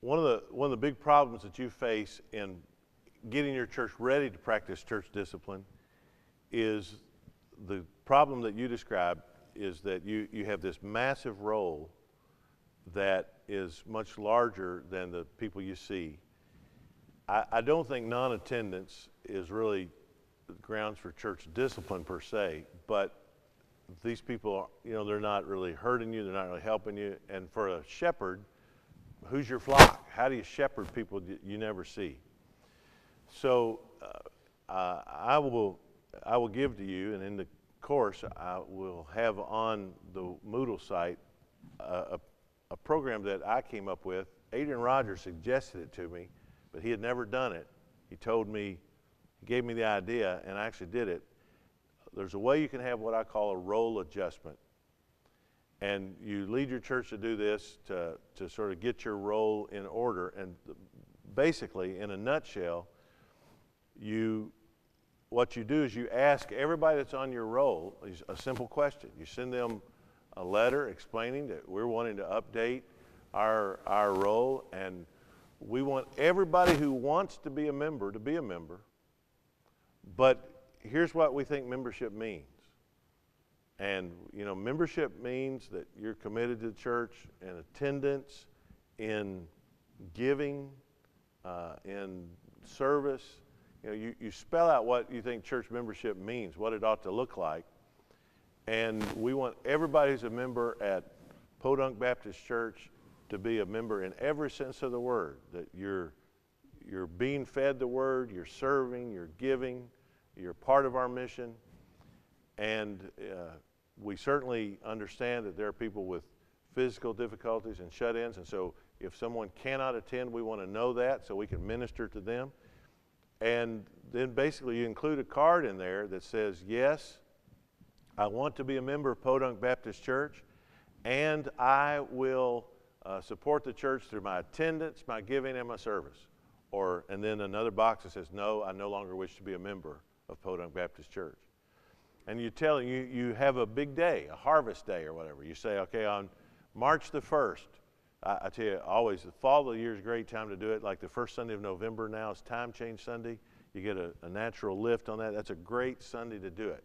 one of the big problems that you face in getting your church ready to practice church discipline is the problem that you described is that you have this massive role that is much larger than the people you see. I don't think non-attendance is really grounds for church discipline per se, but these people, they're not really hurting you, they're not really helping you, and for a shepherd, who's your flock? How do you shepherd people that you never see? So I will give to you, and in the course, I will have on the Moodle site a program that I came up with. Adrian Rogers suggested it to me, but he had never done it. He gave me the idea, and I actually did it. There's a way you can have what I call a role adjustment. And you lead your church to do this to sort of get your role in order. And basically, in a nutshell, what you do is you ask everybody that's on your roll a simple question. You send them a letter explaining that we're wanting to update our role, and we want everybody who wants to be a member to be a member. But here's what we think membership means. And, membership means that you're committed to the church in attendance, in giving, in service. You spell out what you think church membership means, what it ought to look like. And we want everybody who's a member at Podunk Baptist Church to be a member in every sense of the word, that you're being fed the word, you're serving, you're giving, you're part of our mission. And we certainly understand that there are people with physical difficulties and shut-ins, and so if someone cannot attend, we want to know that so we can minister to them. And then basically you include a card in there that says, yes, I want to be a member of Podunk Baptist Church, and I will support the church through my attendance, my giving, and my service. And then another box that says, no, I no longer wish to be a member of Podunk Baptist Church. And you have a big day, a harvest day or whatever. You say, okay, on March the 1st, I tell you, always, the fall of the year is a great time to do it. Like the first Sunday of November now is Time Change Sunday. You get a natural lift on that. That's a great Sunday to do it.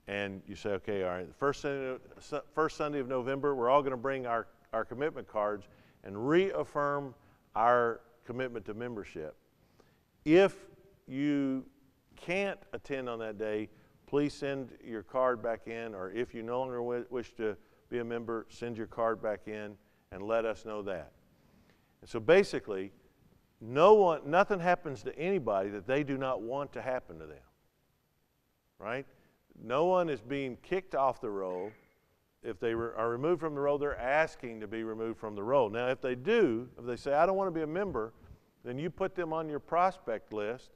And you say, okay, all right, the first Sunday of November, we're all going to bring our commitment cards and reaffirm our commitment to membership. If you can't attend on that day, please send your card back in, or if you no longer wish to be a member, send your card back in and let us know that. And so basically, nothing happens to anybody that they do not want to happen to them, right? No one is being kicked off the roll. If they are removed from the roll, they're asking to be removed from the roll. Now, if they say, I don't want to be a member, then you put them on your prospect list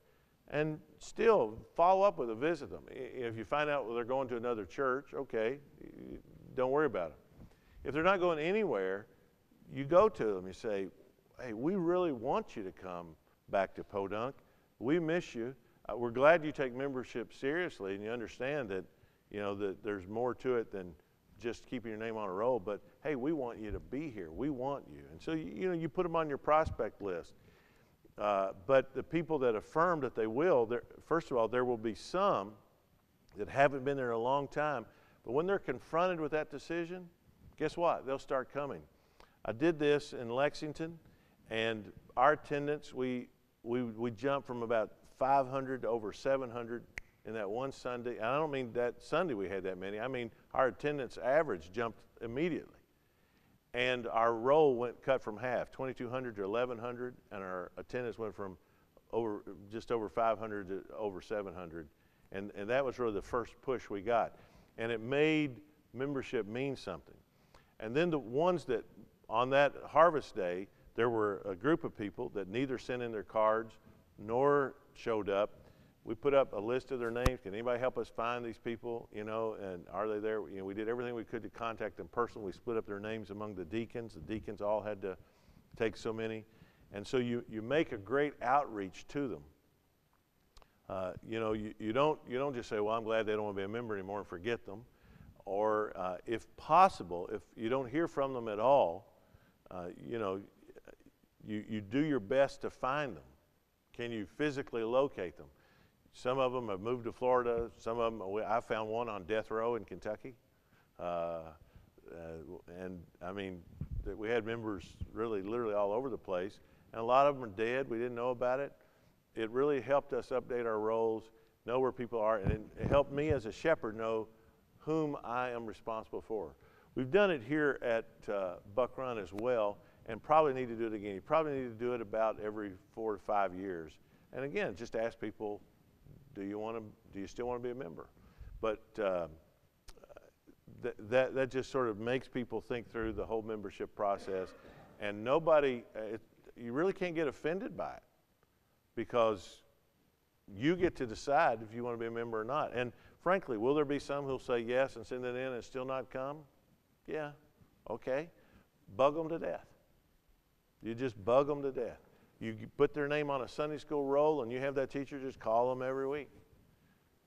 and still follow up with them, visit them. If you find out they're going to another church, okay, don't worry about it. If they're not going anywhere, you go to them. You say, hey, we really want you to come back to Podunk. We miss you. We're glad you take membership seriously and you understand that, that there's more to it than just keeping your name on a roll. But, hey, we want you to be here. We want you. And so, you put them on your prospect list. But the people that affirm that they will, first of all, there will be some that haven't been there a long time. But when they're confronted with that decision, guess what? They'll start coming. I did this in Lexington, and our attendance, we jumped from about 500 to over 700 in that one Sunday. And I don't mean that Sunday we had that many. I mean our attendance average jumped immediately. And our roll cut from half, 2,200 to 1,100, and our attendance went from just over 500 to over 700. And that was really the first push we got. And it made membership mean something. And then the ones that, on that harvest day, there were a group of people that neither sent in their cards nor showed up. We put up a list of their names. Can anybody help us find these people, and are they there? We did everything we could to contact them personally. We split up their names among the deacons. The deacons all had to take so many. And so you make a great outreach to them. You don't just say, well, I'm glad they don't want to be a member anymore and forget them. Or if possible, if you don't hear from them at all, you do your best to find them. Can you physically locate them? Some of them have moved to Florida. Some of them, I found one on death row in Kentucky. And I mean, we had members really literally all over the place. And a lot of them are dead. We didn't know about it. It really helped us update our roles, know where people are, and it helped me as a shepherd know whom I am responsible for. We've done it here at Buck Run as well, and probably need to do it again. You probably need to do it about every 4 to 5 years. And again, just ask people, do you still want to be a member? But that just sort of makes people think through the whole membership process, and you really can't get offended by it, because you get to decide if you want to be a member or not. And frankly, will there be some who'll say yes and send it in and still not come? Yeah, okay. Bug them to death. You just bug them to death. You put their name on a Sunday school roll, and you have that teacher just call them every week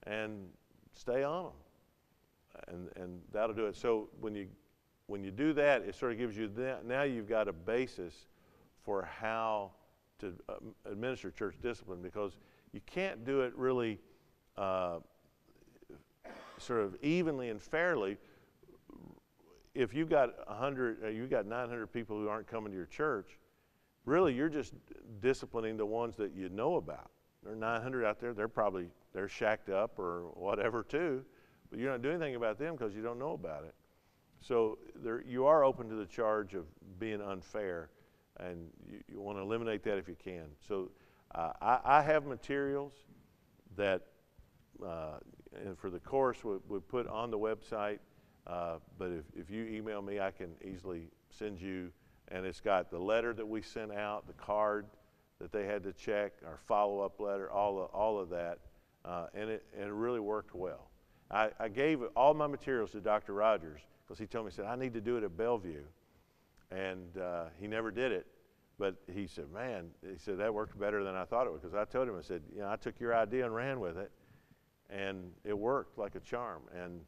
and stay on them. And that'll do it. So when you do that, it sort of gives you now you've got a basis for how to administer church discipline, because you can't do it really sort of evenly and fairly. If you've got 900 people who aren't coming to your church, really you're just disciplining the ones that you know about. There are 900 out there. They're shacked up or whatever too, but you're not doing anything about them because you don't know about it. So you are open to the charge of being unfair, and you want to eliminate that if you can. So I have materials that and for the course we put on the website, but if you email me, I can easily send you, and it's got the letter that we sent out, the card that they had to check, our follow-up letter, all of that, and it really worked well. I gave all my materials to Dr. Rogers because he told me, he said, I need to do it at Bellevue. And he never did it, but he said, man, he said, that worked better than I thought it would, because I told him, I said, I took your idea and ran with it, and it worked like a charm. And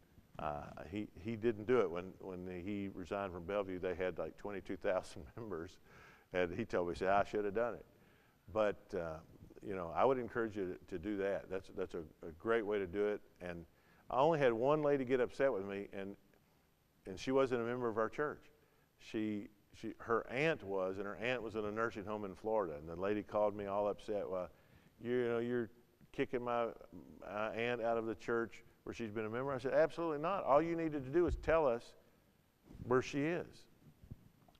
he didn't do it. When he resigned from Bellevue, they had like 22,000 members, and he told me, he said, I should have done it. But I would encourage you to do that. That's a great way to do it. And I only had one lady get upset with me, and she wasn't a member of our church. Her aunt was, and her aunt was in a nursing home in Florida. And the lady called me all upset. Well, you're kicking my aunt out of the church where she's been a member. I said, absolutely not. All you needed to do is tell us where she is.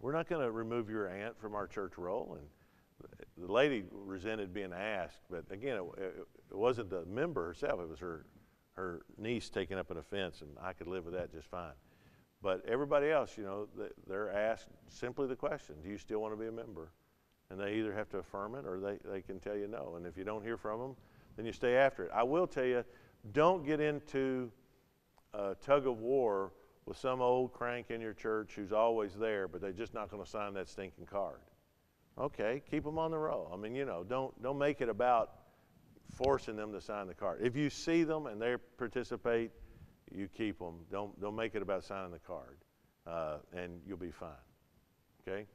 We're not going to remove your aunt from our church roll. And the lady resented being asked, but again, it wasn't the member herself. It was her niece taking up an offense, and I could live with that just fine. But everybody else, they're asked simply the question, do you still want to be a member? And they either have to affirm it or they can tell you no. And if you don't hear from them, then you stay after it. I will tell you, don't get into a tug of war with some old crank in your church who's always there, but they're just not going to sign that stinking card. Okay, keep them on the roll. I mean, don't make it about forcing them to sign the card. If you see them and they participate, you keep them. Don't make it about signing the card, and you'll be fine. Okay.